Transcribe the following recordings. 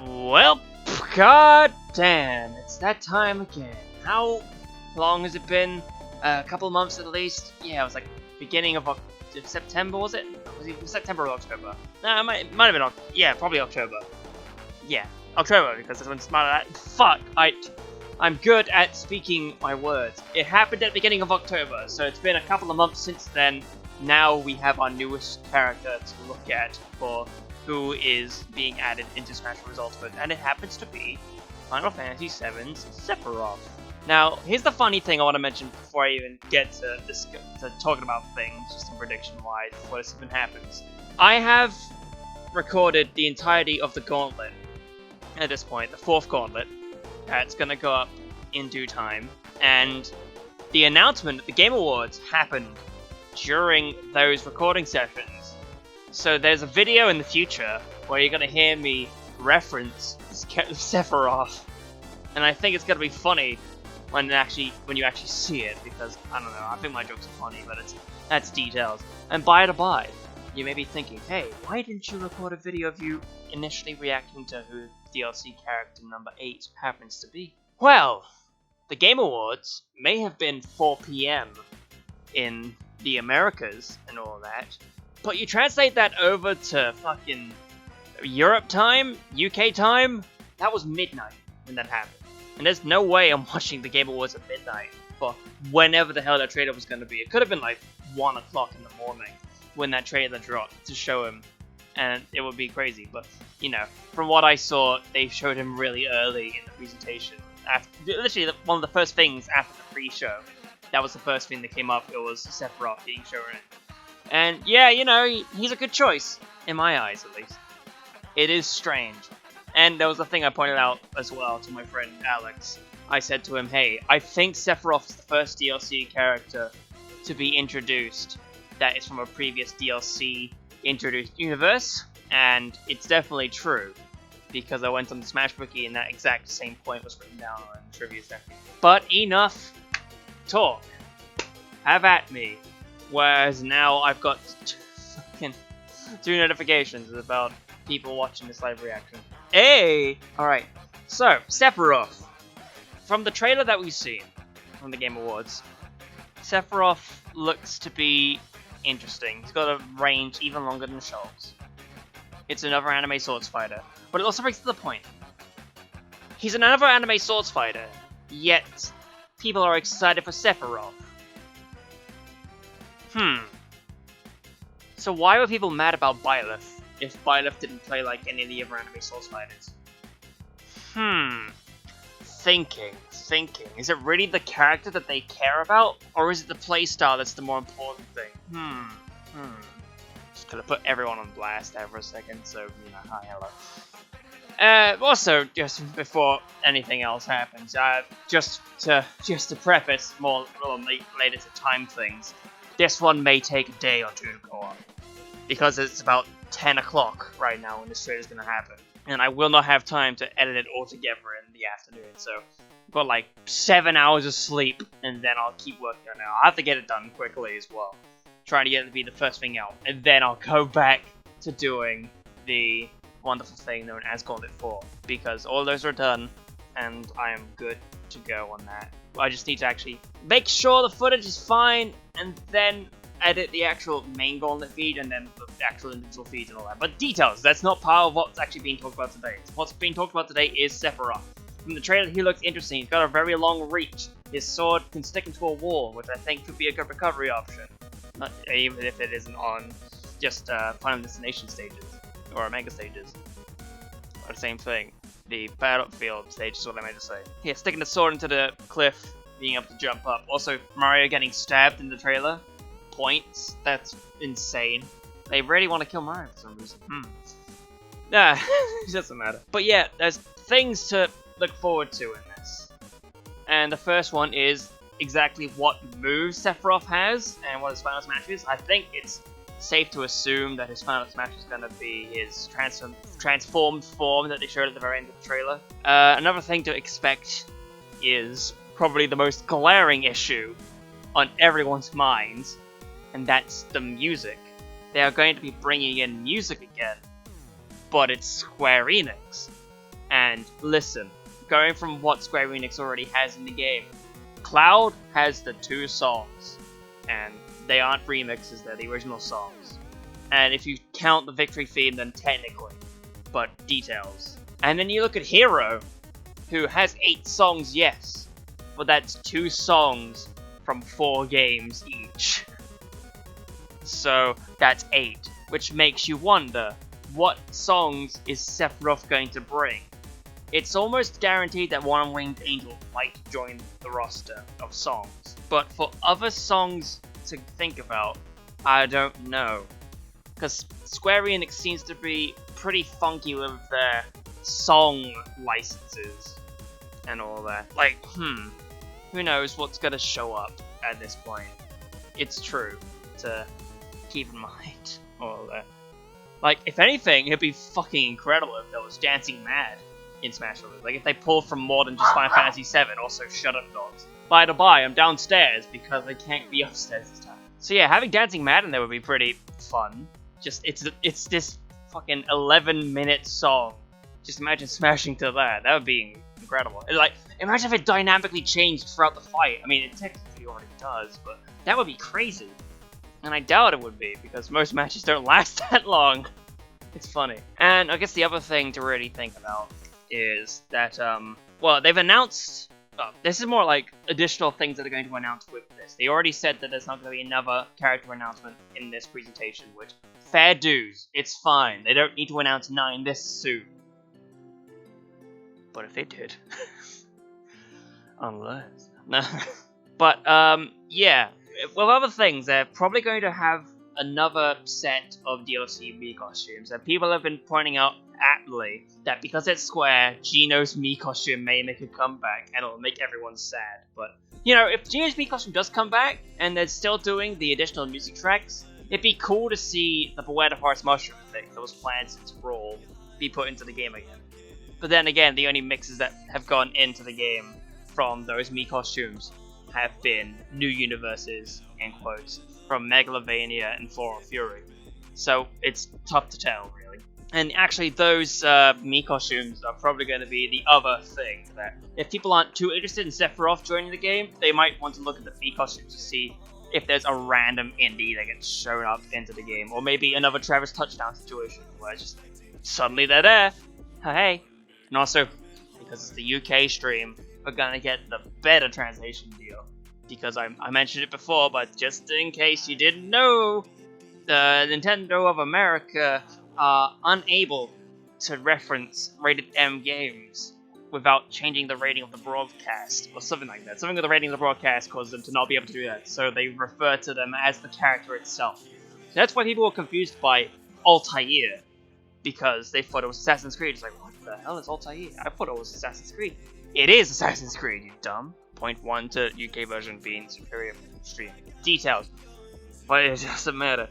Well, god damn, it's that time again. How long has it been? A couple of months at least? Yeah, it was like beginning of September, was it? Was it September or October? No, it might have been, yeah, probably October. Yeah, October, because that's when it's that. Fuck, I'm good at speaking my words. It happened at the beginning of October, so it's been a couple of months since then. Now we have our newest character to look at for who is being added into Smash Bros. Ultimate, and it happens to be Final Fantasy VII's Sephiroth. Now, here's the funny thing I want to mention before I even get to talking about things, just in prediction-wise, before this even happens. I have recorded the entirety of the Gauntlet at this point, the 4th Gauntlet. That's gonna go up in due time, and the announcement at the Game Awards happened during those recording sessions. So there's a video in the future where you're gonna hear me reference Sephiroth, and I think it's gonna be funny when you actually see it, because I don't know, I think my jokes are funny, but that's details. And by the by, you may be thinking, hey, why didn't you record a video of you initially reacting to who DLC character number 8 happens to be? Well, the Game Awards may have been 4 PM in the Americas and all that, but you translate that over to fucking Europe time, UK time, that was midnight when that happened. And there's no way I'm watching the Game Awards at midnight for whenever the hell that trailer was going to be. It could have been like 1 o'clock in the morning when that trailer dropped to show him, and it would be crazy. But, you know, from what I saw, they showed him really early in the presentation. Literally, one of the first things after the pre-show, that was the first thing that came up. It was Sephiroth being shown in. And yeah, you know, he's a good choice, in my eyes at least. It is strange. And there was a thing I pointed out as well to my friend Alex. I said to him, hey, I think Sephiroth's the first DLC character to be introduced that is from a previous DLC introduced universe, and it's definitely true, because I went on the Smash Wiki and that exact same point was written down on the trivia section. But enough talk. Have at me. Whereas now I've got fucking 2 notifications about people watching this live reaction. Hey! Alright, so, Sephiroth. From the trailer that we've seen from the Game Awards, Sephiroth looks to be interesting. He's got a range even longer than Shulk's. It's another anime swords fighter, but it also brings to the point. He's another anime swords fighter, yet people are excited for Sephiroth. So why were people mad about Byleth if Byleth didn't play like any of the other anime source fighters? Thinking. Is it really the character that they care about? Or is it the playstyle that's the more important thing? Just gonna put everyone on blast there for a second, so, you know, hi, hello. Also, just before anything else happens, just to preface more related to time things, this one may take a day or 2 to go on, because it's about 10 o'clock right now when this trailer's gonna happen, and I will not have time to edit it all together in the afternoon, so I've got like 7 hours of sleep, and then I'll keep working on it. I'll have to get it done quickly as well, trying to get it to be the first thing out, and then I'll go back to doing the wonderful thing known as Gauntlet 4, because all those are done, and I am good to go on that. I just need to actually make sure the footage is fine, and then edit the actual main Gauntlet feed, and then the actual individual feeds and all that. But details, that's not part of what's actually being talked about today. What's being talked about today is Sephiroth. From the trailer, he looks interesting. He's got a very long reach. His sword can stick into a wall, which I think could be a good recovery option. Not even if it isn't on just Final Destination stages, or Omega stages. Or the same thing. The Battlefield stage is what I meant to say. Yeah, sticking the sword into the cliff, being able to jump up. Also, Mario getting stabbed in the trailer. Points. That's insane. They really want to kill Mario for some reason. Nah, it doesn't matter. But yeah, there's things to look forward to in this. And the first one is exactly what moves Sephiroth has and what his final smash is. I think it's safe to assume that his final smash is going to be his transformed form that they showed at the very end of the trailer. Another thing to expect is probably the most glaring issue on everyone's minds, and that's the music. They are going to be bringing in music again, but it's Square Enix. And listen, going from what Square Enix already has in the game, Cloud has the 2 songs, and they aren't remixes, they're the original songs. And if you count the victory theme, then technically, but details. And then you look at Hero, who has 8 songs, yes, but that's 2 songs from 4 games each. So that's 8, which makes you wonder, what songs is Sephiroth going to bring? It's almost guaranteed that One Winged Angel might join the roster of songs, but for other songs to think about, I don't know. Because Square Enix seems to be pretty funky with their song licenses and all that. Like, who knows what's gonna show up at this point. It's true to keep in mind all that. Like, if anything, it'd be fucking incredible if there was Dancing Mad in Smash Bros. Like, if they pulled from more than just Final Fantasy VII, also Shut Up Dogs. By the by, I'm downstairs because I can't be upstairs this time. So yeah, having Dancing Mad in there would be pretty fun. Just, it's this fucking 11-minute song. Just imagine smashing to that. That would be incredible. Like, imagine if it dynamically changed throughout the fight. I mean, it technically already does, but that would be crazy. And I doubt it would be, because most matches don't last that long. It's funny. And I guess the other thing to really think about is that, well, they've announced... this is more like additional things that are going to announce with this. They already said that there's not going to be another character announcement in this presentation, which, fair dues, it's fine. They don't need to announce 9 this soon. But if they did... Unless... No. But, yeah. With other things, they're probably going to have another set of DLC Mii costumes, and people have been pointing out aptly that because it's Square, Gino's Mii costume may make a comeback, and it'll make everyone sad. But, you know, if Gino's Mii costume does come back, and they're still doing the additional music tracks, it'd be cool to see the Beware the Forest Mushroom thing that was planned since Brawl be put into the game again. But then again, the only mixes that have gone into the game from those Mii costumes have been new universes, in quotes, from Megalovania and Floral Fury. So it's tough to tell, really. And actually, those Mii costumes are probably going to be the other thing, that if people aren't too interested in Sephiroth joining the game, they might want to look at the Mii costumes to see if there's a random indie that gets shown up into the game, or maybe another Travis Touchdown situation, where just suddenly they're there. Hey. And also, because it's the UK stream, we're gonna get the better translation deal. Because I mentioned it before, but just in case you didn't know, the Nintendo of America are unable to reference rated M games without changing the rating of the broadcast, or something like that. Something with the rating of the broadcast caused them to not be able to do that, so they refer to them as the character itself. So that's why people were confused by Altair, because they thought it was Assassin's Creed. It's like, what the hell is Altair? I thought it was Assassin's Creed. It is Assassin's Creed, you dumb. Point 1 to UK version being superior stream. Details. But it doesn't matter.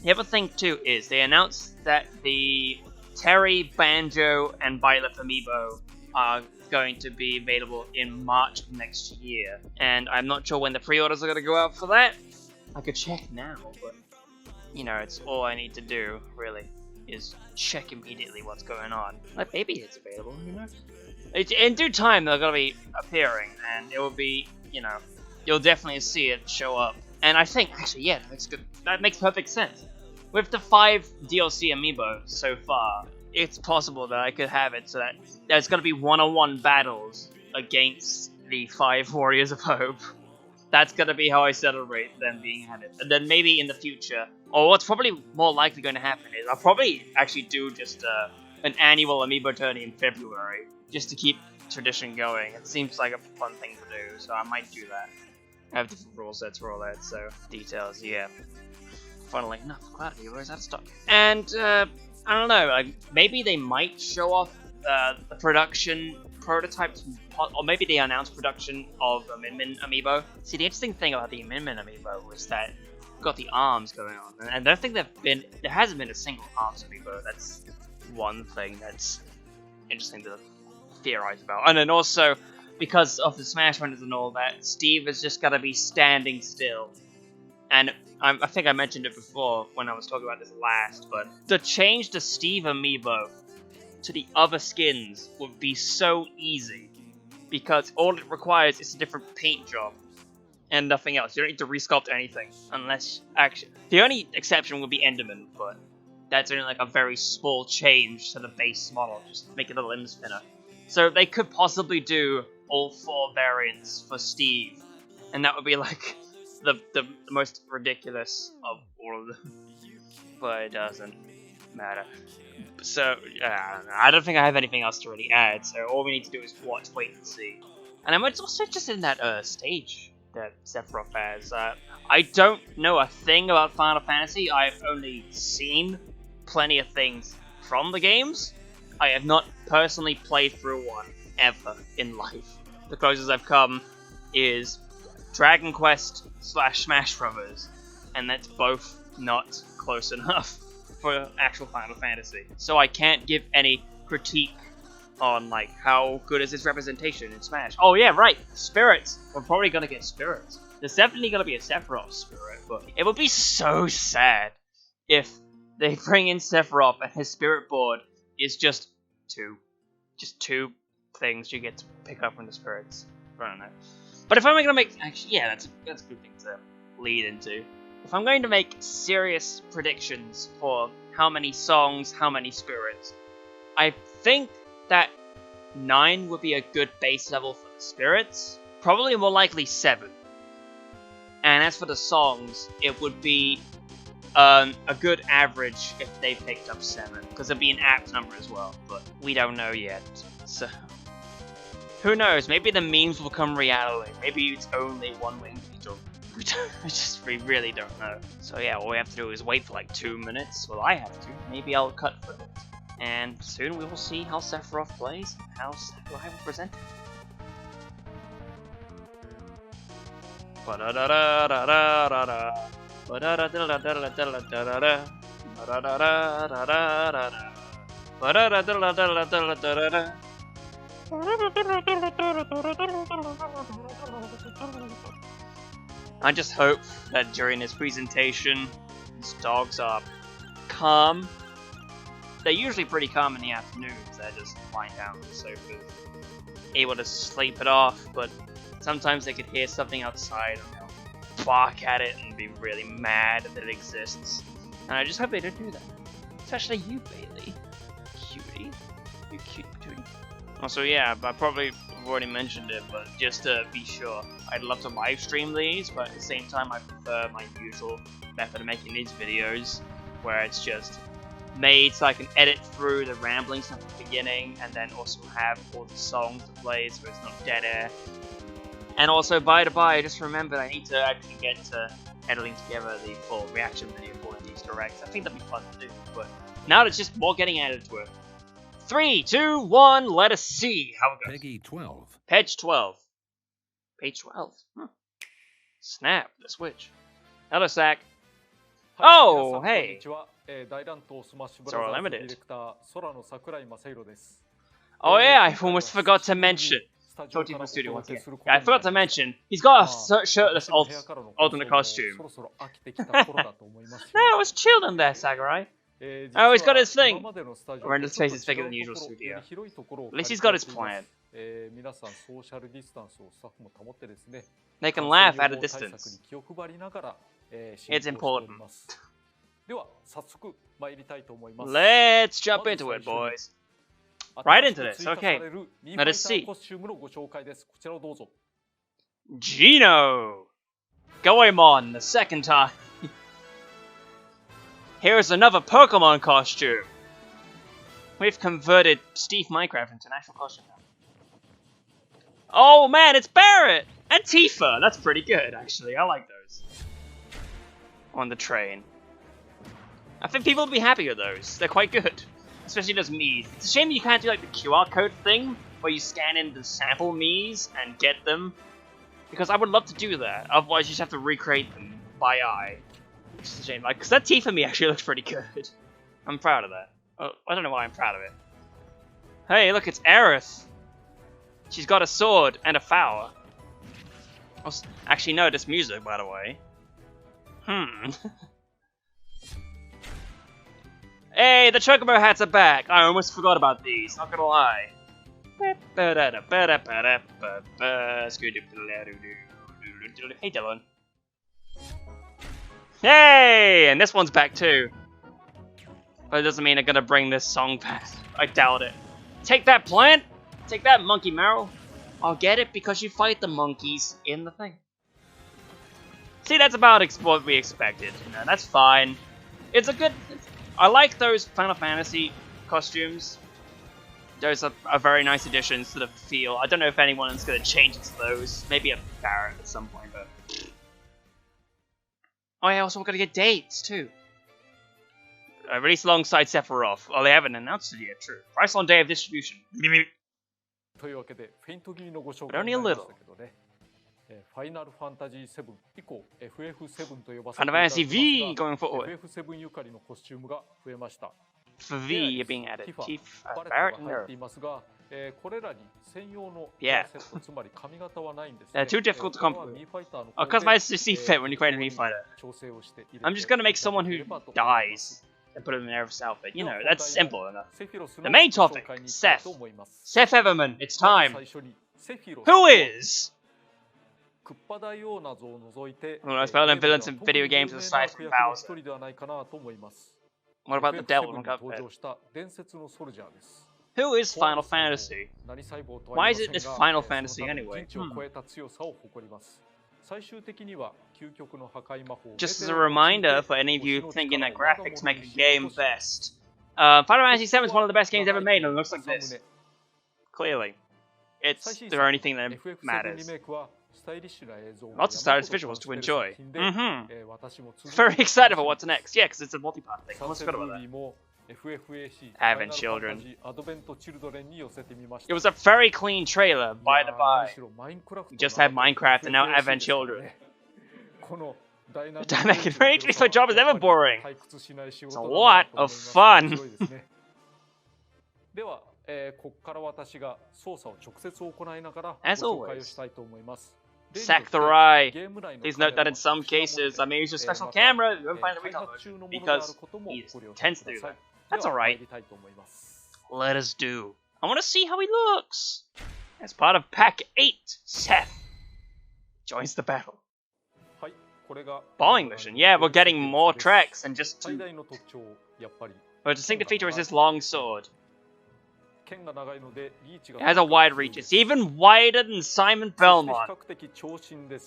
The other thing too is they announced that the Terry, Banjo, and Byleth amiibo are going to be available in March of next year. And I'm not sure when the pre-orders are going to go out for that. I could check now, but you know, it's all I need to do, really, is check immediately what's going on. Like, maybe it's available, you know? In due time, they're going to be appearing, and it will be, you know, you'll definitely see it show up. And I think, actually, yeah, that makes perfect sense. With the 5 DLC amiibo so far, it's possible that I could have it so that there's going to be one-on-one battles against the 5 Warriors of Hope. That's going to be how I celebrate them being added. And then maybe in the future, or what's probably more likely going to happen is I'll probably actually do just an annual amiibo tourney in February, just to keep tradition going. It seems like a fun thing to do, so I might do that. I have different rule sets for all that, so details, yeah. Funnily enough, Cloud Heroes out of stock. And, I don't know, like, maybe they might show off the production prototypes, or maybe they announce production of a Min Min amiibo. See, the interesting thing about the Min Min amiibo was that we've got the arms going on, and I don't think there hasn't been a single arms amiibo. That's one thing that's interesting to theorize about. And then also, because of the Smash runners and all that, Steve is just gonna be standing still. And I think I mentioned it before when I was talking about this last, but to change the Steve amiibo to the other skins would be so easy, because all it requires is a different paint job and nothing else. You don't need to resculpt anything, unless actually the only exception would be Enderman, but that's only like a very small change to the base model, just make it a little limb spinner. So they could possibly do all 4 variants for Steve, and that would be like the most ridiculous of all of them. But it doesn't matter. So I don't think I have anything else to really add. So all we need to do is watch, wait, and see. And I'm also just in that stage that Sephiroth has. I don't know a thing about Final Fantasy. I've only seen plenty of things from the games. I have not personally played through one ever in life. The closest I've come is Dragon Quest / Smash Brothers, and that's both not close enough for actual Final Fantasy. So I can't give any critique on like how good is its representation in Smash. Oh yeah, right, spirits. We're probably gonna get spirits. There's definitely gonna be a Sephiroth spirit, but it would be so sad if they bring in Sephiroth and his spirit board is just two things you get to pick up from the spirits. I don't know. But if I'm gonna make, actually, yeah, that's a good thing to lead into. If I'm going to make serious predictions for how many songs, how many spirits, I think that 9 would be a good base level for the spirits. Probably more likely 7. And as for the songs, it would be a good average if they picked up 7, because it'd be an apt number as well, but we don't know yet. So who knows? Maybe the memes will become reality. Maybe it's only one winged beetle. We really don't know. So yeah, all we have to do is wait for like 2 minutes. Well, I have to. Maybe I'll cut for it. And soon we will see how Sephiroth plays and how Sakurai will present it. I just hope that during his presentation, his dogs are calm. They're usually pretty calm in the afternoons. They're just lying down on the sofa, able to sleep it off, but sometimes they could hear something outside and they'll bark at it and be really mad that it exists. And I just hope they don't do that. Especially you, Bailey. Cutie. You cute cutie. Also, yeah, I probably already mentioned it, but just to be sure, I'd love to live stream these, but at the same time I prefer my usual method of making these videos, where it's just made so I can edit through the ramblings at the beginning, and then also have all the songs to play so it's not dead air. And also, by the by, just remember I need to actually get to editing together the full reaction video for these directs. I think that'd be fun to do, but now there's just more getting added to it. 3, 2, 1, let us see how it goes. Peggy 12. Page 12. Page 12. Snap, the switch. Hello, Sack. Oh, hey. Zoro Limited. Oh yeah, I almost forgot to mention. Choji from Studio once again. Yeah, I forgot to mention, he's got a shirtless alternate costume. That was chilled in there, Sakurai. Oh, he's got his thing. Render's face is bigger than usual studio. At least he's got his plan. They can laugh at a distance. It's important. Let's jump into it, boys. Right into this, okay. Let us see. Gino! Goemon, the second time. Here's another Pokemon costume. We've converted Steve Minecraft into an actual costume now. Oh man, it's Barrett! And Tifa! That's pretty good, actually. I like those. On the train. I think people will be happy with those. They're quite good. Especially those Miis. It's a shame you can't do like the QR code thing, where you scan in the sample Miis and get them. Because I would love to do that. Otherwise you just have to recreate them by eye. Which is a shame. Like, because that Tifa Mii actually looks pretty good. I'm proud of that. Oh, I don't know why I'm proud of it. Hey, look, it's Aerith. She's got a sword and a flower. Actually, no, this music, by the way. Hey, the Chocobo hats are back! I almost forgot about these, not gonna lie. Hey, Dylan. Hey! And this one's back too. But it doesn't mean I'm gonna bring this song back. I doubt it. Take that, plant! Take that, Monkey Meryl! I'll get it because you fight the monkeys in the thing. See, that's about what we expected. You know, that's fine. It's a good... I like those Final Fantasy costumes. Those are very nice additions to the feel. I don't know if anyone's going to change to those. Maybe a Barret at some point, but... Oh yeah, also we're going to get dates, too. Released alongside Sephiroth. Oh, they haven't announced it yet, true. Price on day of distribution. But only a little. Final Fantasy V going forward. For V, you're being added. Chief Barret and Nerf. Yeah. They're too difficult to complete. I'll customize to see fit when you create a new fighter. I'm just gonna make someone who dies and put him in their outfit. You know, that's simple enough. The main topic, Seph. Seph Everman, it's time. Who is? One of the most violent villains in video games aside from Bowser. What about the devil? Who is Final Fantasy? Why is it this Final Fantasy anyway? Just as a reminder for any of you thinking that graphics make a game best. Final Fantasy VII is one of the best games ever made and it looks like this. Clearly. It's the only thing that matters. Lots of stylish visuals to enjoy. Very excited for what's next. Yeah, because it's a multi-part thing. I almost forgot about that. Advent Children. It was a very clean trailer, by the by. We just had Minecraft and now Advent Children. The dynamic range makes my job is ever boring. It's a lot of fun. As always. Sack the Rye. Please note that in some cases, I may use a special camera you won't find the retail version because he tends to do that. That's alright. Let us do. I want to see how he looks. As part of Pack 8, Seph joins the battle. Bombing mission. Yeah, we're getting more tracks and just two. But a distinctive feature is this long sword. It has a wide reach. It's even wider than Simon Belmont.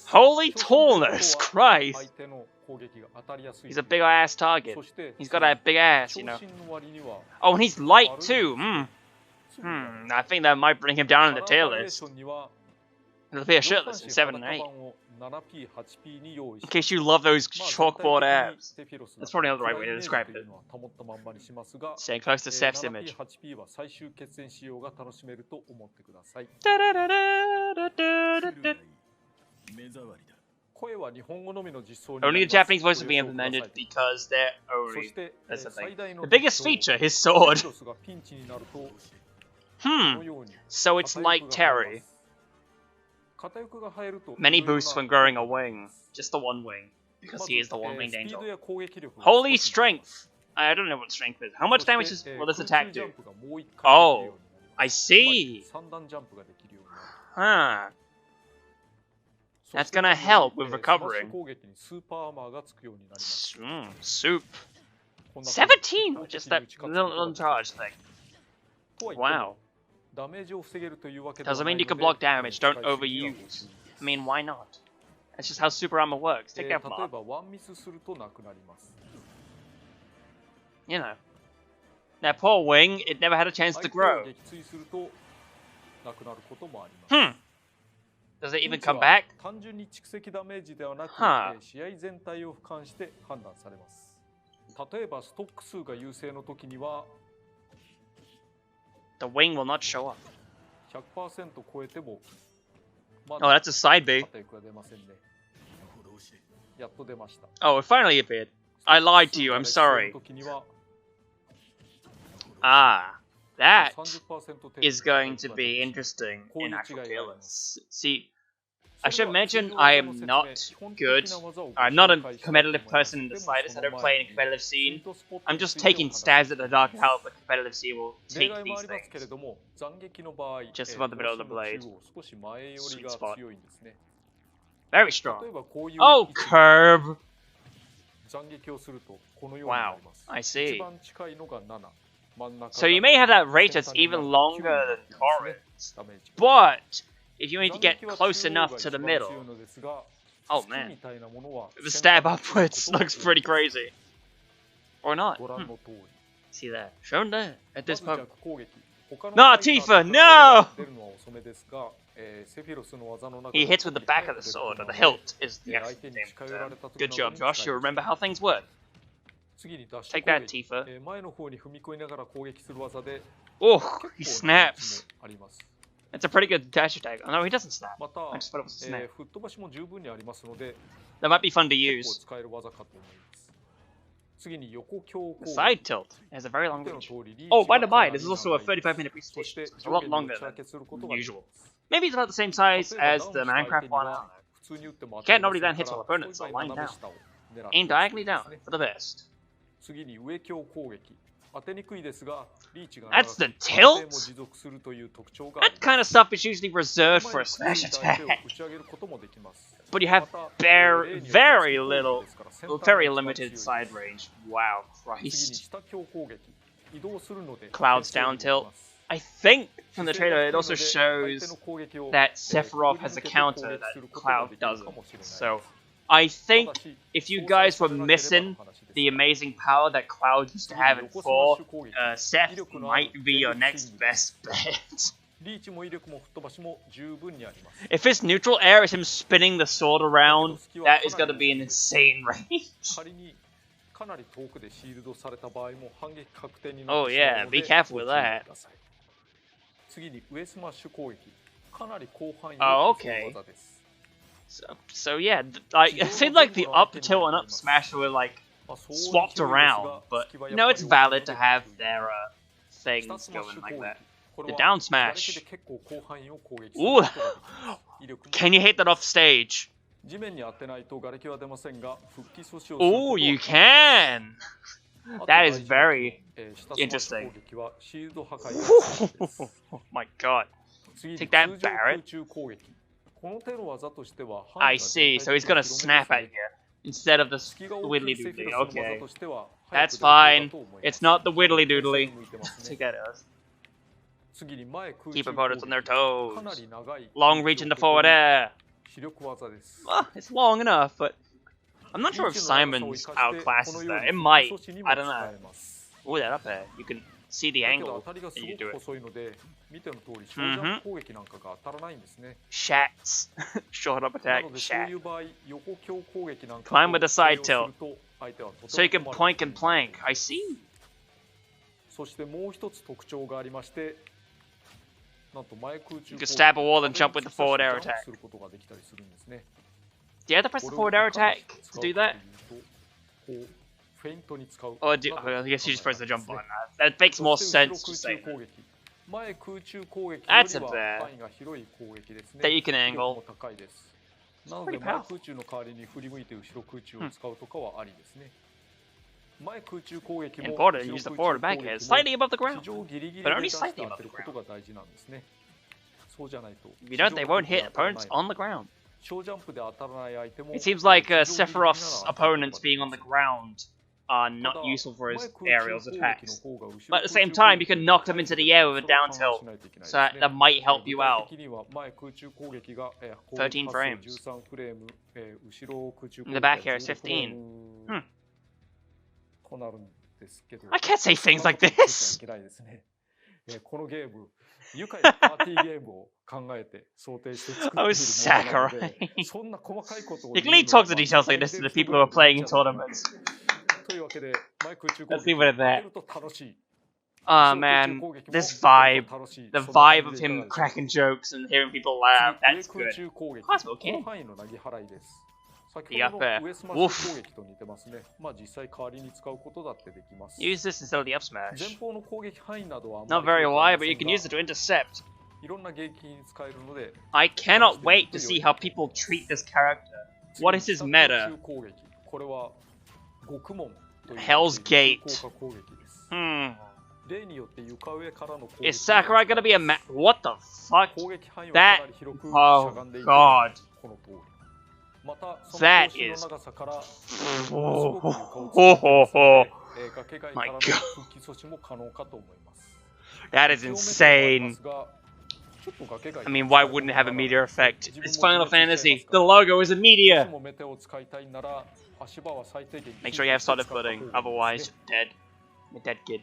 Holy tallness, Christ! He's a big ass target. He's got a big ass, you know. Oh, and he's light too. I think that might bring him down in the tail list. It'll be a shirtless in 7 and 8. In case you love those chalkboard abs. That's probably not the right way to describe it. Staying close to Seph's image. Only the Japanese voice will be implemented because they're only... That's the thing. The biggest feature, his sword. So it's like Terry. Many boosts when growing a wing. Just the one wing. Because he is the one-winged angel. Holy strength! I don't know what strength is. How much damage will this attack do? Oh, I see! Huh. That's gonna help with recovering. Soup. 17! Just that little uncharged thing. Wow. Doesn't mean you can block damage, don't overuse. I mean, why not? That's just how super armor works. Take that from off. You know. That poor wing, it never had a chance to grow. Does it even come back? Huh. The wing will not show up. Oh, that's a side B. Oh, it finally appeared. I lied to you, I'm sorry. Ah, that is going to be interesting in actual killers. See, I should mention I am not good. I'm not a competitive person in the slightest. I don't play in a competitive scene. I'm just taking stabs at the dark how the competitive scene will take these things. Just above the middle of the blade. Sweet spot. Very strong. Oh, curb! Wow, I see. So you may have that rate that's even longer than Corin's, but if you need to get close enough to the middle... Oh man, the stab upwards looks pretty crazy. Or not. See that? Shown there, at this point. No, Tifa, no! He hits with the back of the sword, or the hilt is the actual name. Good job, Josh, you remember how things work. Take that, Tifa. Oh, he snaps. It's a pretty good dash attack. Oh no, he doesn't snap. I just thought it was a snap. That might be fun to use. The side tilt has a very long range. Oh, by the by, this is also a 35-minute presentation, so it's a lot longer than usual. Maybe it's about the same size as the Minecraft one. I don't know. You can't normally land hits while opponents are lying down. Aim diagonally down for the best. That's the tilt? That kind of stuff is usually reserved for a smash attack. But you have very limited side range. Wow, Christ. Cloud's down tilt. I think from the trailer it also shows that Sephiroth has a counter that Cloud doesn't. So I think if you guys were missing the amazing power that Cloud used to have in 4, Seph might be your next best bet. If his neutral air is him spinning the sword around, that is going to be an insane range. Oh yeah, be careful with that. Oh, okay. So yeah, like, it seemed like the up tilt and up smash were like swapped around, but you know, it's valid to have their things going like that. The down smash. Ooh, can you hit that off stage? Ooh, you can. That is very interesting. Oh my god. Take that, Barret. I see, so he's gonna snap at you instead of the widdly doodly. Okay, that's fine. It's not the widdly doodly. Take that out. Keep opponents on their toes. Long reach into forward air. Well, it's long enough, but I'm not sure if Simon's outclasses that. It might. I don't know. Ooh, that up air. You can see the angle and you do it. Shats. Short up attack. Shat. Climb with a side tilt. So you can point and plank. I see. You can stab a wall and jump with the forward air attack. Do you have to press the forward air attack to do that? Or I guess you just press the jump button. That makes more sense to say that. That's a bad. That you can angle. It's pretty powerful. Important to use the forward back head slightly above the ground, but only slightly above the ground. If you don't, they won't hit opponents on the ground. It seems like Sephiroth's opponents being on the ground are not useful for his aerials attacks. But at the same time, you can knock them into the air with a down tilt, so that might help you out. 13 frames. In the back here is 15. I can't say things like this! Oh, Sakurai. You can leave talk to details like this to the people who are playing in tournaments. Let's leave it at that. Oh man, this vibe. The vibe of him cracking jokes and hearing people laugh, that's good. Possible, okay. The up air. Woof. Use this instead of the up smash. Not very wide, but you can use it to intercept. I cannot wait to see how people treat this character. What is his meta? Hell's Gate. Is Sakurai gonna be a what the fuck? That... Oh god. That is... My god. That is insane. I mean, why wouldn't it have a meteor effect? It's Final Fantasy. The logo is a meteor. Make sure you have solid footing, otherwise you're dead. You're dead, kid.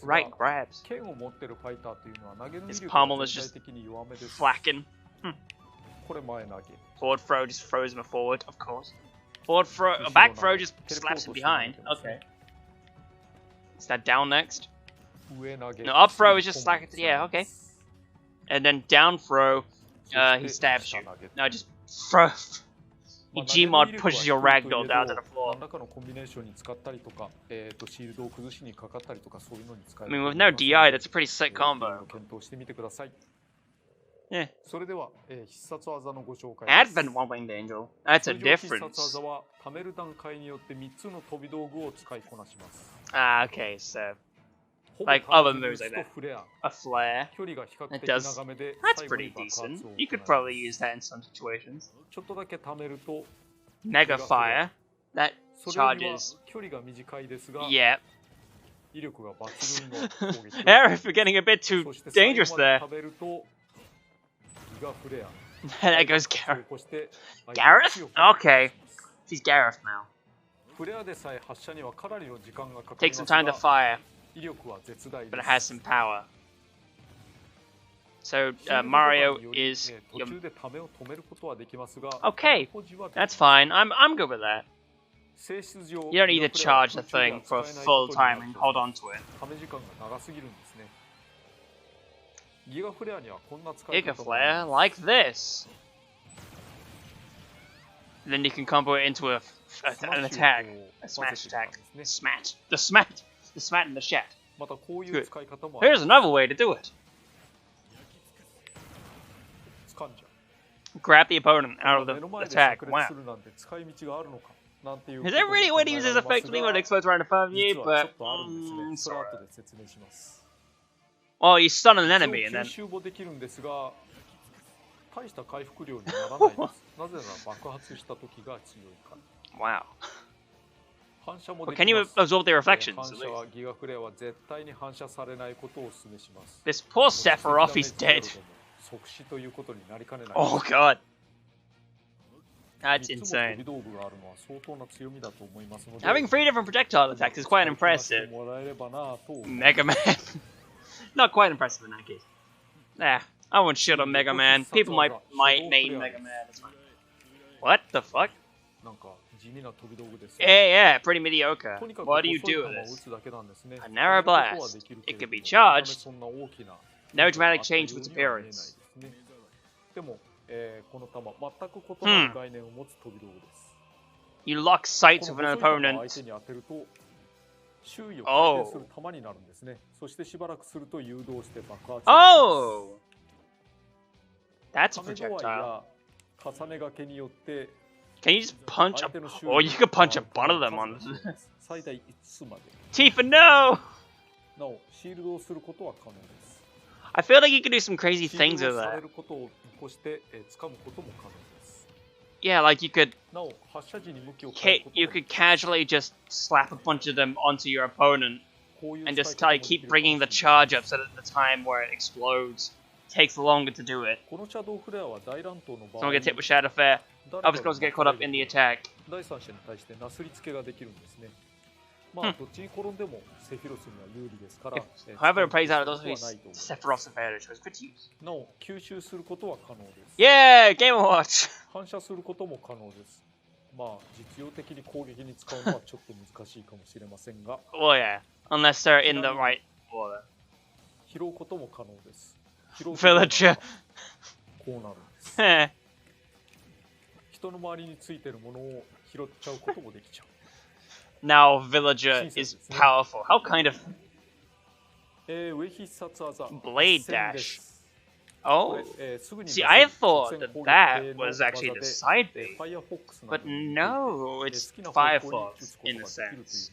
Right, grabs. His pommel is just flacking. Forward throw just throws him forward, of course. Forward throw, back throw just slaps him behind. Okay. Is that down next? No, up throw is just slack. Yeah, okay. And then down throw, he stabs you. No, just throw. Gmod pushes your ragdoll down to the floor. I mean, with no DI, that's a pretty sick combo. Yeah. Advent One Winged Angel. That's a difference. Ah, okay, so like other moves like that. A flare. It does. That's pretty decent. You could probably use that in some situations. Mega Fire. That charges. Yeah. Aerith, you're getting a bit too dangerous there. There goes Gareth. Gareth? Okay. He's Gareth now. Takes some time to fire, but it has some power. So Mario is okay. That's fine. I'm good with that. You don't need to charge the thing for full time and hold on to it. Giga Flare like this. Then you can combo it into an attack, a smash attack. Smash. The smat and the shat. Good. Here's another way to do it. Grab the opponent out of the attack. Wow. Is that really what he uses effectively when it explodes right in front of you? But sorry. Well, you stun an enemy and then. Wow. Well, can you absorb their reflections? This poor Sephiroth, he's dead. Oh god. That's insane. Having 3 different projectile attacks is quite impressive. Mega Man. Not quite impressive in that case. Nah, I won't shit on Mega Man. People might main Mega Man. That's fine. What the fuck? Yeah, pretty mediocre. What do you do with this? A narrow blast. It can be charged. No dramatic change to its appearance. You lock sights with an opponent. Oh. Oh! That's a projectile. Can you just punch a... Oh, you could punch a bunch of them on this. Tifa, no! I feel like you could do some crazy things with that. Yeah, like you could casually just slap a bunch of them onto your opponent and just keep bringing the charge up so that the time where it explodes takes longer to do it. Someone gets hit with Shadow Flare, other scrolls get caught up in the attack. However it plays out, it also is Sephiroth's advantage, so it's good to use. Yeah, Game Watch! Well, yeah, unless they're in the right order. Villager. Now Villager is powerful. How kind of... Blade dash. Oh, see, I thought that was actually the side B, but no, it's Firefox in a sense.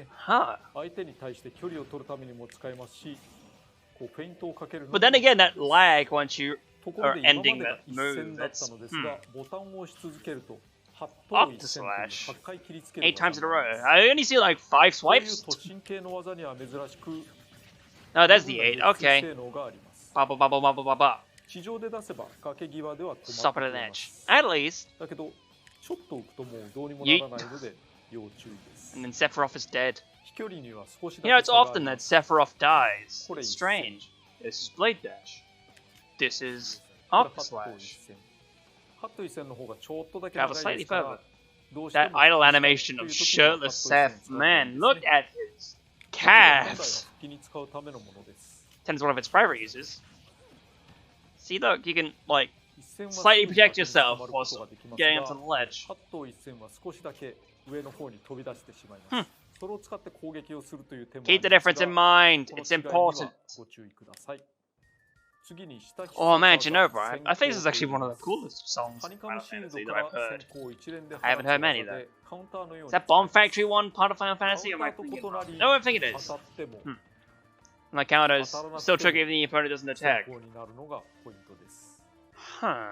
Huh. But then again, that lag once you are ending that move, that's up to slash 8 times in a row. I only see like 5 swipes. No, that's the 8. Okay. Bubble, bubble, bubble, bubble. Stop at an edge. At least. Yeet. And then Sephiroth is dead. You know, it's often that Sephiroth dies. It's strange. This is Blade Dash. This is Up Slash. Travel slightly further. That idle animation of shirtless Seph, man, look at his calves. Tends one of its primary uses. See, look, you can, like, slightly project yourself whilst getting onto the ledge. Keep the difference in mind. It's important. Oh man, you know, Brian, I think this is actually one of the coolest songs in Final Fantasy that I've heard. I haven't heard many though. Is that Bomb Factory one part of Final Fantasy, or am I thinking it wrong? No, I think it is. My counter's still tricky if the opponent doesn't attack. Huh.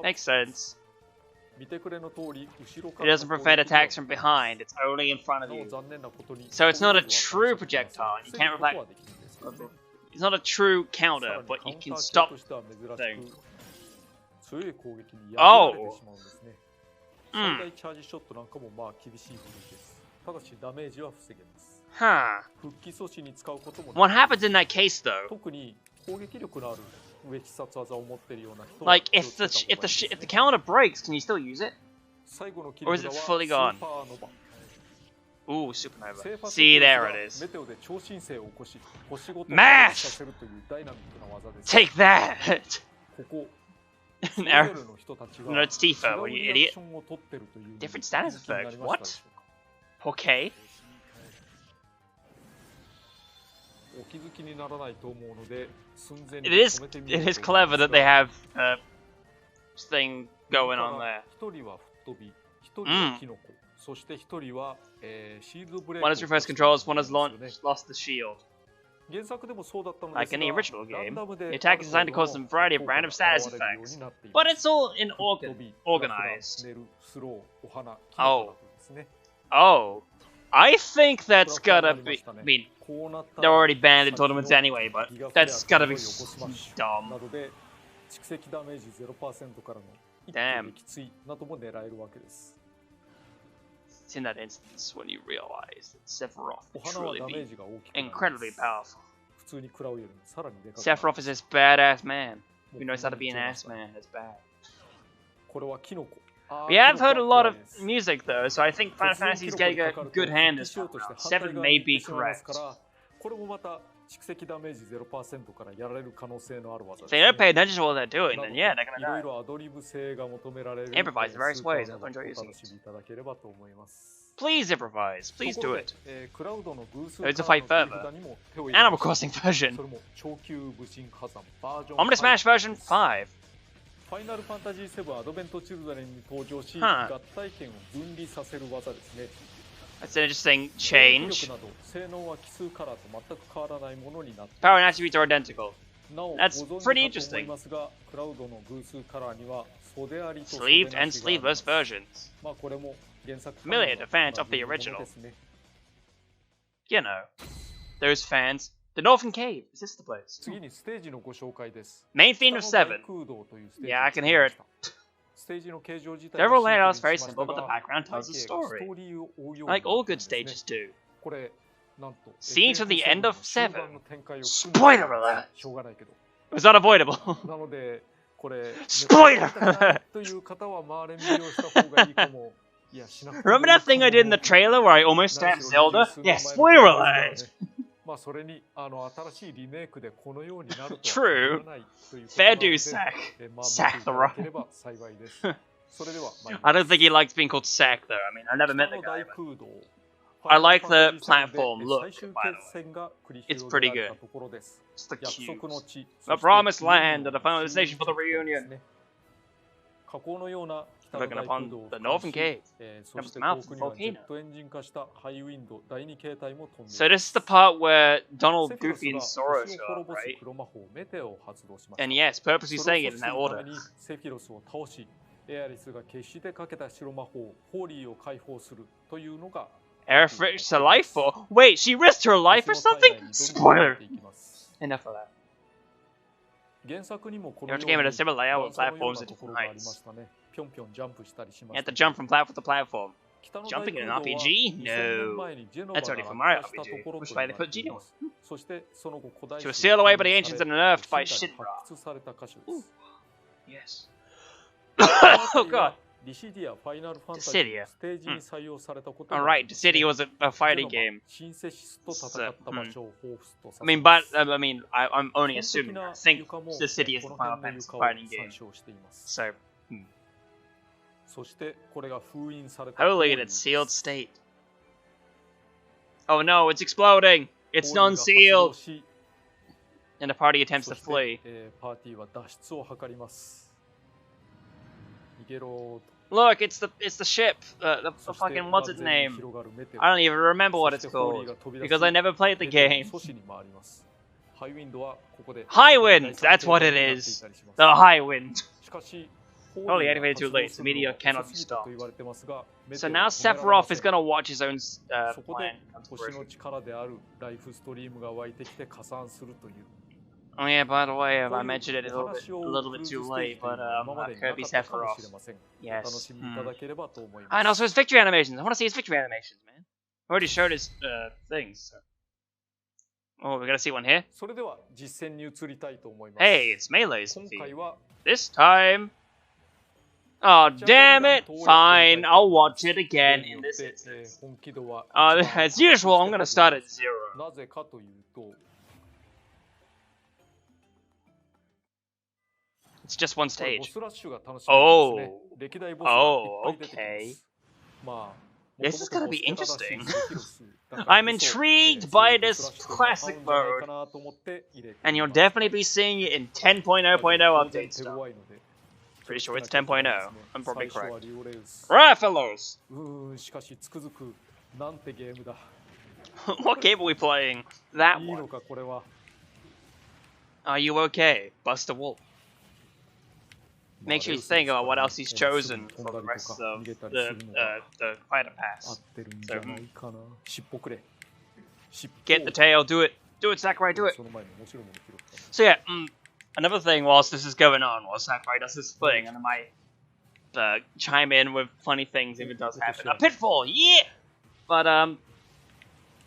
Makes sense. It doesn't prevent attacks from behind, it's only in front of you. So it's not a true projectile, you can't reflect. It's not a true counter, but you can stop things. Oh! Huh. What happens in that case though? Like, if the counter breaks, can you still use it? Or is it fully gone? Ooh, supernova. See, there it is. Math! Take that! No, it's Tifa, what, you idiot? Different status effect, what? Okay. It is clever that they have this thing going on there. One has reverse controls, one has lost the shield. Like in the original game, the attack is designed to cause a variety of random status effects, but it's all organized. Oh. Oh. I think that's gotta be... I mean, they're already banned in tournaments anyway, but that's gotta be dumb. Damn. It's in that instance when you realize that Sephiroth will truly be incredibly powerful. Sephiroth is this badass man who knows how to be an ass man. That's bad. We have heard a lot of music though, so I think Final Fantasy is getting a good hand this time around. 7 may be correct. If they don't pay attention to what they're doing, then yeah, they're gonna die. Improvise in various ways, I'll enjoy using it. Please improvise, please do it. There's to fight further. Animal Crossing version. Omni Smash version 5. Huh. That's an interesting change. Power and attributes are identical. That's pretty interesting. Sleeved and sleeveless versions. Familiar to fans of the original. You know, those fans. The Northern Cave, is this the place? Main theme of 7. Yeah, I can hear it. The overall layout is very simple, but the background tells a story. Like all good stages do. Scenes from the end of 7. Spoiler alert! It was unavoidable. Spoiler alert! Remember that thing I did in the trailer where I almost stabbed Zelda? Yeah, spoiler alert! True. Fair do, Sack. Sack the Rock. I don't think he likes being called Sack, though. I mean, I never met the guy. I like the platform look, by the way. It's pretty good. It's the cute. The promised land and the final destination for the reunion. Looking upon the northern cave. That was the mouth of the volcano. So this is the part where Donald, Goofy, and Sora show up, right? And yes, purposely saying it in that order. Aerith risked her life for? Wait, she risked her life or something? Spoiler! Enough of that. Every game had a similar layout with platforms at different heights. You have to jump from platform to platform. Jumping in an RPG? No. That's already from Mario RPG, which is why they put G on. She was sealed away by the ancients and unnerved by Shinra. Ooh. Yes. Oh god. Dissidia. Alright, Dissidia was a fighting game. So, I mean, but, I'm only assuming. I think Dissidia is the Final Fantasy fighting game. So, Holy in its sealed state. Oh no, it's exploding! It's non-sealed! And the party attempts to flee. Look, it's the ship. The fucking what's its name? I don't even remember what it's called because I never played the game. High wind. That's what it is. The high wind. Only activated too late. The meteor cannot be stopped. So now Sephiroth is gonna watch his own plan come to fruition. Oh yeah, by the way, I mentioned it a little bit too late, but Kirby Sephiroth. Yes. And also his victory animations. I want to see his victory animations, man. I already showed his things. So. Oh, we gotta see one here. Hey, it's Melee's theme. This time. Oh, damn it! Fine, I'll watch it again in this instance. As usual, I'm gonna start at 0. It's just one stage. Oh. Oh, okay. This is gonna be interesting. I'm intrigued by this classic mode. And you'll definitely be seeing it in 10.0.0 update stuff. Pretty sure it's 10.0. I'm probably correct. Right, fellows! What game are we playing? That one. Are you okay, Buster Wolf? Makes you think about what else he's chosen for the rest of the fighter pass. So, get the tail, do it. Do it, Sakurai, do it. So yeah, another thing whilst this is going on, while Sakurai does this thing, and I might chime in with funny things if it does happen. A pitfall, yeah! But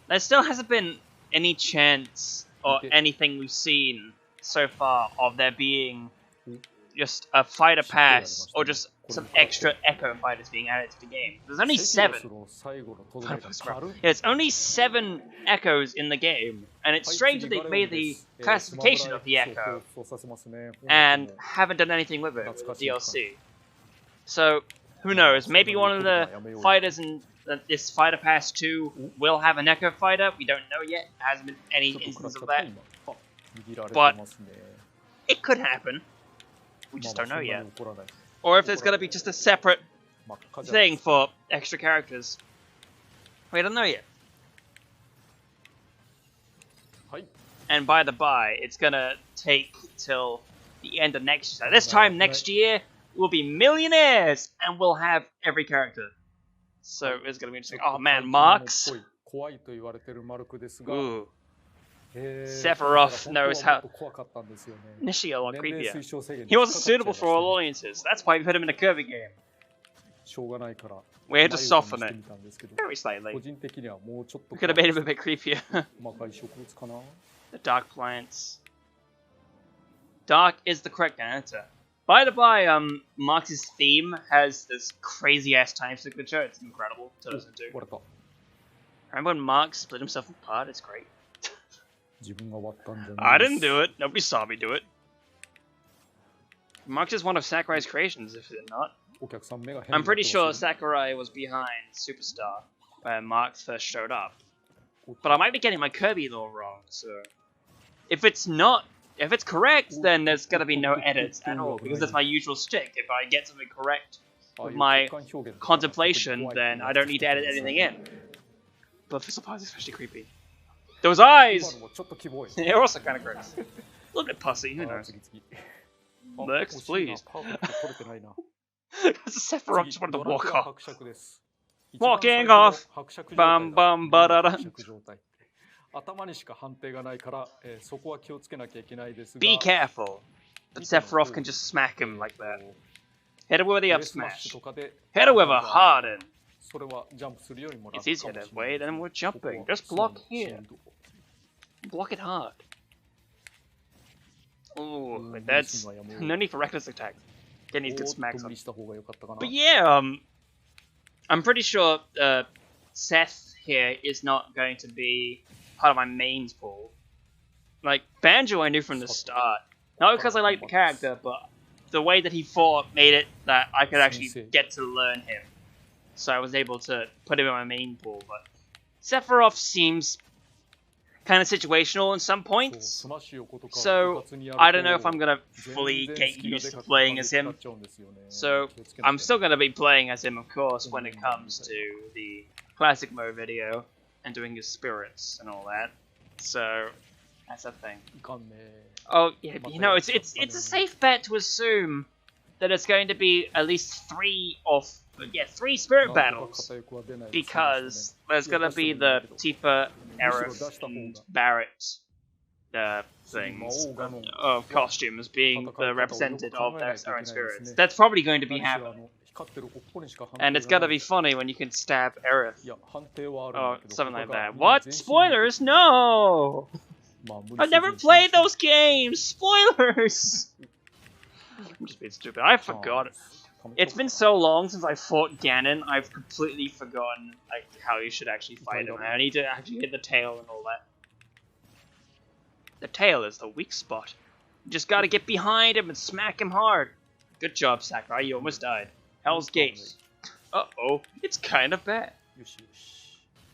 there still hasn't been any chance or anything we've seen so far of there being just a fighter pass or just some extra Echo fighters being added to the game. There's only 7. Yeah, it's only 7 Echoes in the game, and it's strange that they've made the classification of the Echo and haven't done anything with it with DLC. So, who knows? Maybe one of the fighters in this Fighter Pass 2 will have an Echo fighter. We don't know yet. There hasn't been any instance of that. But it could happen. We just don't know yet. Or if there's going to be just a separate thing for extra characters. We don't know yet. And by the by, it's going to take till the end of next year. This time next year, we'll be millionaires and we'll have every character. So it's going to be interesting. Oh man, Marks. Ooh. Sephiroth knows how. Initially a lot creepier. He wasn't suitable for all audiences. That's why we put him in a Kirby game. We had to soften it. Very slightly. We could have made him a bit creepier. The Dark Plants. Dark is the correct answer. By the by, Marx's theme has this crazy ass time signature. It's incredible to listen to. Remember when Marx split himself apart? It's great. I didn't do it. Nobody saw me do it. Marx is one of Sakurai's creations, if it's not. I'm pretty sure Sakurai was behind Superstar. where Marks first showed up. But I might be getting my Kirby lore wrong, so... If it's correct, then there's gonna be no edits at all, because that's my usual shtick. If I get something correct with my contemplation, then I don't need to edit anything in. But for supplies, especially creepy. Those eyes! They're also kind of gross. A little bit pussy, who knows? Next, please. Sephiroth just wanted to walk off. Walking off! Bum bum ba-da-da. Be careful! But Sephiroth can just smack him like that. Hit him with the up smash. Hit him with a harden. It's easier that way than we're jumping. Just block here. Block it hard. Ooh, that's no need for reckless attack. Getting these good smacks on. But yeah, I'm pretty sure Seph here is not going to be part of my mains pool. Like, Banjo I knew from the start. Not because I liked the character, but the way that he fought made it that I could actually get to learn him. So I was able to put him in my main pool, but Sephiroth seems kind of situational in some points. So I don't know if I'm going to fully get used to playing as him. So I'm still going to be playing as him, of course, when it comes to the classic mode video and doing his spirits and all that. So that's a thing. Oh yeah, you know, it's a safe bet to assume that it's going to be at least three spirit battles, because there's going to be the Tifa, Aerith, and Barrett things of costumes being the represented of their own spirits. That's probably going to be happening. And it's gonna be funny when you can stab Aerith. Or something like that. What? Spoilers? No! I've never played those games! Spoilers! I'm just being stupid. I forgot it. It's been so long since I fought Ganon, I've completely forgotten like how you should actually fight him. I need to actually hit the tail and all that. The tail is the weak spot. You just gotta get behind him and smack him hard. Good job, Sakurai. You almost died. Hell's Gate. Uh-oh. It's kind of bad.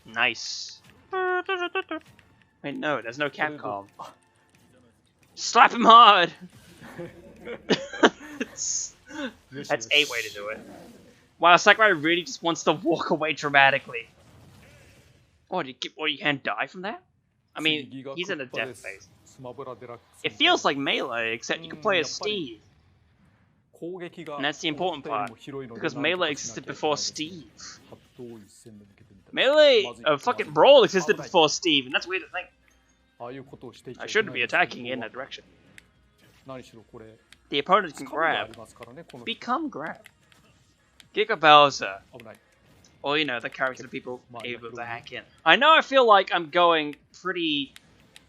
Nice. Wait, no. There's no Capcom. Slap him hard! That's a way to do it. Wow, Sakurai really just wants to walk away dramatically. Oh, you can't die from that? I mean, he's in a death phase. It feels like Melee, except you can play as Steve. And that's the important part, because Melee existed before Steve. Melee, fucking Brawl existed before Steve, and that's weird to think. I shouldn't be attacking in that direction. The opponent can grab. Become grab. Giga Bowser. Or, you know, the character that people able to hack in. I know I feel like I'm going pretty,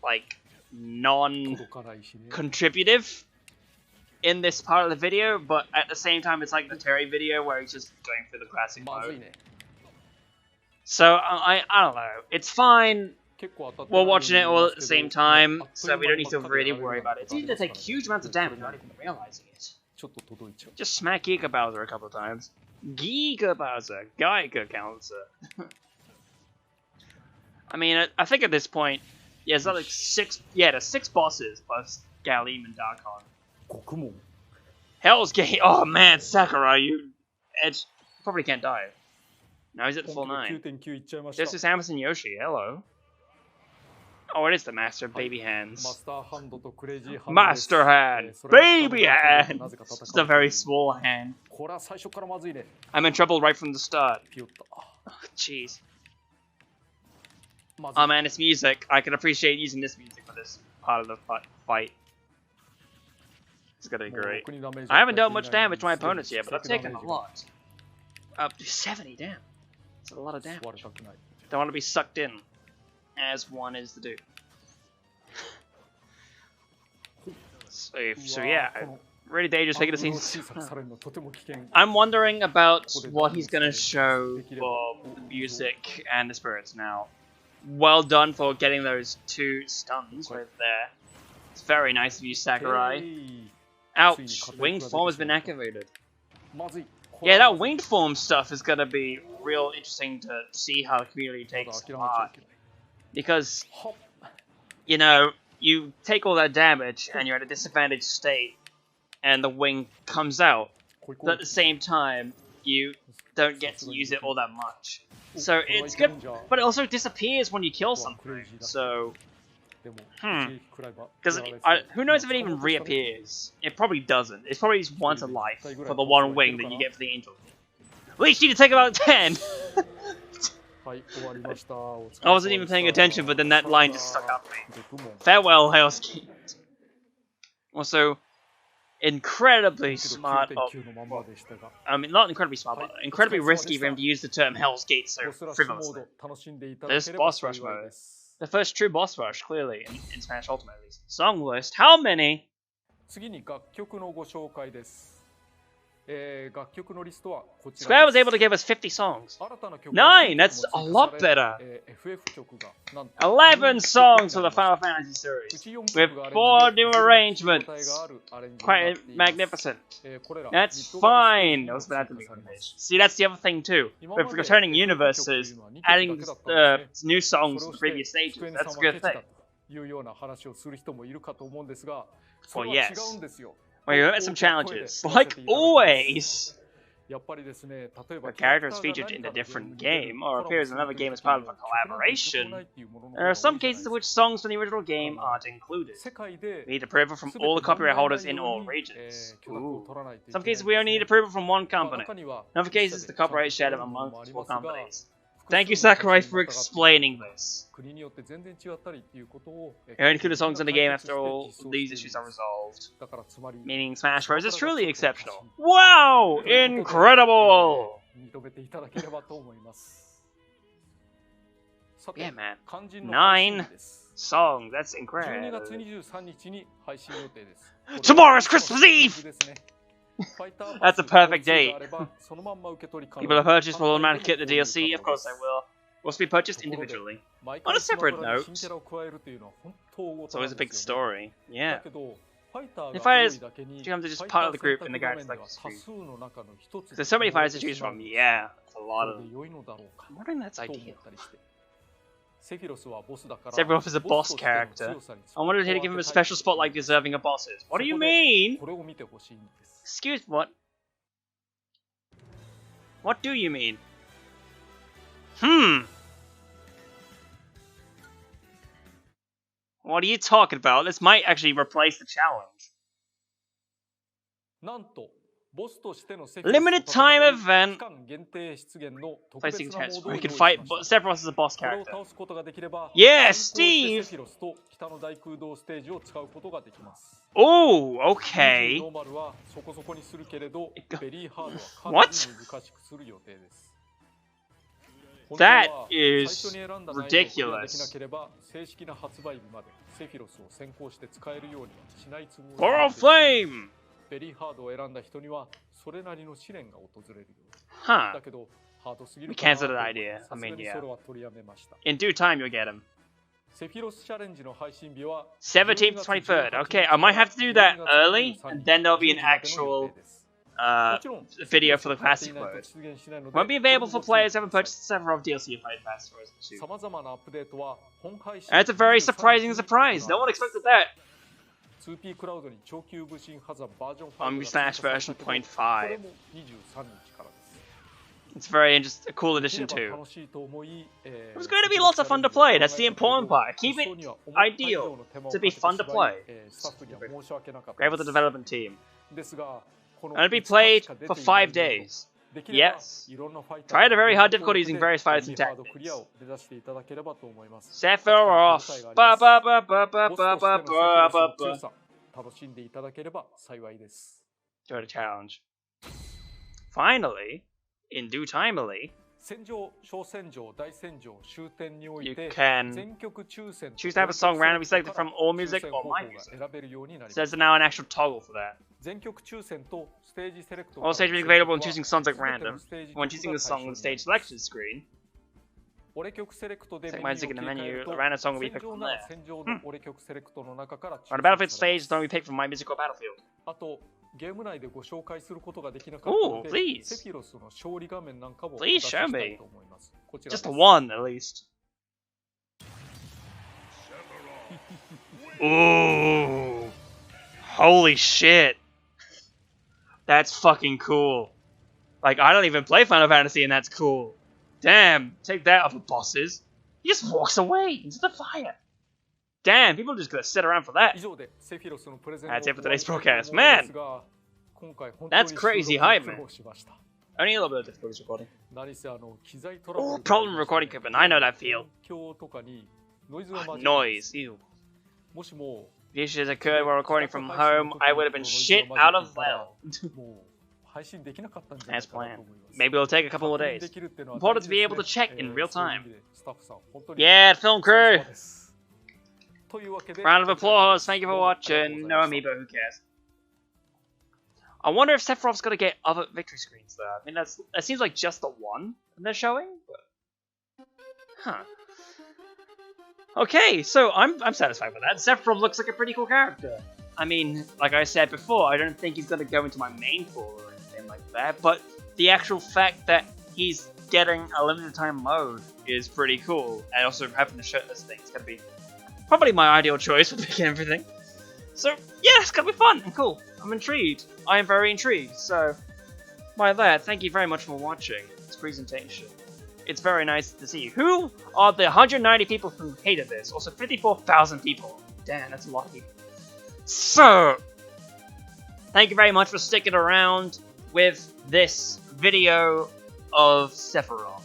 like, non-contributive in this part of the video, but at the same time it's like the Terry video where he's just going through the classic mode. So, I don't know. It's fine. We're watching it all at the same time, so we don't need to really worry about it. It's easy to take huge amounts of damage without even realizing it. Just smack Giga Bowser a couple of times. Giga Bowser, Geiger Counter. I mean, I think at this point, yeah, it's like there's 6 bosses plus Galim and Darkon. Hell's Gate. Oh man, Sakurai, you probably can't die. Now he's at the full 9. This is Hamilton Yoshi. Hello. Oh, it is the Master of Baby Hands. Master Hand! Baby Hand! Just a very small hand. I'm in trouble right from the start. Oh, jeez. Oh man, it's music. I can appreciate using this music for this part of the fight. It's gonna be great. I haven't dealt much damage to my opponents yet, but I've taken a lot. Up to 70, damn. That's a lot of damage. Don't want to be sucked in, as one is to do. So yeah, really dangerous taking the scenes. I'm wondering about what he's gonna show for the music and the spirits now. Well done for getting those 2 stuns right there. It's very nice of you, Sakurai. Ouch! Winged form has been activated. Yeah, that winged form stuff is gonna be real interesting to see how the community takes part. Because, you know, you take all that damage and you're at a disadvantaged state, and the wing comes out. But at the same time, you don't get to use it all that much. So it's good, but it also disappears when you kill something. So, because who knows if it even reappears? It probably doesn't. It's probably just once a life for the one wing that you get for the angel. We each need to take about 10! I wasn't even paying attention, but then that line just stuck out to me. Farewell, Hell's Gate. Also, incredibly smart of... Well, I mean, not incredibly smart, but incredibly risky for him to use the term Hell's Gate so frivolously. This boss rush mode. The first true boss rush, clearly, in Smash Ultimate at least. Song list, how many? Square was able to give us 50 songs. 9! That's a lot better! 11 songs for the Final Fantasy series, with 4 new arrangements. Quite magnificent. That's fine! That was bad to me. See, that's the other thing too. With returning universes, adding new songs to the previous stages, that's a good thing. Well, yes. Well, you met some challenges. Like always! The character is featured in a different game, or appears in another game as part of a collaboration. There are some cases in which songs from the original game aren't included. We need approval from all the copyright holders in all regions. Ooh. Some cases we only need approval from one company. In other cases, the copyright is shared among multiple companies. Thank you, Sakurai, for explaining this. You only include the songs in the game after all these issues are resolved. Meaning Smash Bros. Is truly exceptional. Wow! Incredible! Yeah, man. 9 songs. That's incredible. Tomorrow's Christmas Eve! That's a perfect date. People have purchased will automatically get the DLC? Of course they will. Will be purchased individually. On a separate note, it's always a big story. Yeah. If fighters become just part of the group in the guide selection screen. There's so many fighters to choose from. Yeah, that's a lot of them. I'm wondering that's ideal. Sephiroth is a boss character. I wondered if he'd give him a special spot like deserving of bosses. What do you mean? Excuse what? What do you mean? What are you talking about? This might actually replace the challenge. Limited time event. Placing chance. We can fight Sephiroth as a boss character. Yeah, Steve! Oh, okay. What? That is ridiculous. Coral Flame! Huh. We cancelled that idea. I mean, yeah. In due time, you'll get him. 17th to 23rd. Okay, I might have to do that early, and then there'll be an actual video for the classic mode. Won't be available for players who haven't purchased the Sephiroth DLC or played Fast Frozen 2. That's a very surprising surprise. No one expected that. Smash version 0.5. It's very interesting, a cool addition too. It's going to be lots of fun to play. That's the important part. Keep it ideal to be fun to play. Great with the development team. And it'll be played for 5 days. Yes. Try at a very hard difficulty using various fighters and tactics. Sephiroth. Ba ba ba ba ba ba ba ba ba ba. Do a challenge. Finally, in due timely, you can choose to have a song randomly selected from all music or my music. So there's now an actual toggle for that. All stage music available when choosing songs at random. When choosing the song on the stage selection screen, select my music in the menu, a random song will be picked from there. On the Battlefield stage, the song will be picked from My Music or Battlefield. Ooh, please. Please show me. Just one, at least. Ooh. Holy shit. That's fucking cool. Like, I don't even play Final Fantasy and that's cool. Damn, take that off of bosses. He just walks away into the fire. Damn, people are just gonna sit around for that. That's it for today's broadcast. Man, that's crazy hype, man. Only a little bit of difficulty recording. Oh, problem recording equipment. I know that feel. Noise. Ew. If issues occurred while recording from home, I would have been shit out of hell. As planned. Maybe it'll take a couple more days. Important to be able to check in real time. Yeah, film crew! Round of applause, thank you for watching. No amiibo, who cares? I wonder if Sephiroth's gonna get other victory screens though. I mean, that seems like just the one they're showing, but... Huh. Okay, so I'm satisfied with that. Sephiroth looks like a pretty cool character. I mean, like I said before, I don't think he's gonna go into my main pool or anything like that, but the actual fact that he's getting a limited time mode is pretty cool, and also having the shirtless thing is gonna be probably my ideal choice for picking everything. So, yeah, it's gonna be fun and cool. I'm intrigued. I am very intrigued, so by that, thank you very much for watching this presentation. It's very nice to see you. Who are the 190 people who hated this? Also, 54,000 people. Damn, that's a lot of people. So, thank you very much for sticking around with this video of Sephiroth.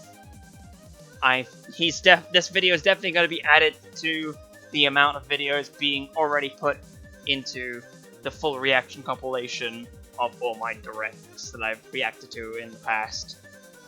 This video is definitely going to be added to the amount of videos being already put into the full reaction compilation of all my directs that I've reacted to in the past.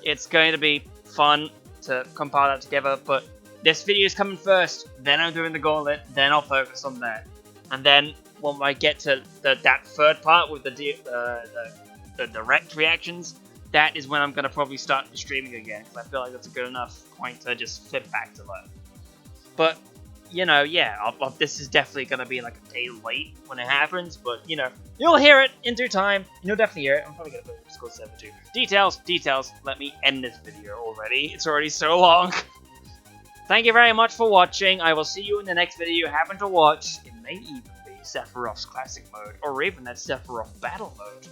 It's going to be fun to compile that together, but this video is coming first, then I'm doing the gauntlet, then I'll focus on that. And then when I get to that third part with the direct reactions, that is when I'm going to probably start streaming again, because I feel like that's a good enough point to just flip back to that. But, you know, yeah, this is definitely going to be like a day late when it happens, but, you know, you'll hear it in due time. You'll definitely hear it. I'm probably going to put it in Discord server too. Details. Let me end this video already. It's already so long. Thank you very much for watching. I will see you in the next video you happen to watch. It may even be Sephiroth's classic mode, or even that Sephiroth battle mode.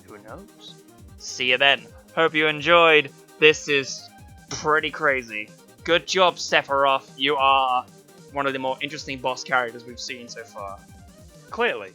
Who knows? See you then. Hope you enjoyed. This is pretty crazy. Good job, Sephiroth. You are one of the more interesting boss characters we've seen so far. Clearly.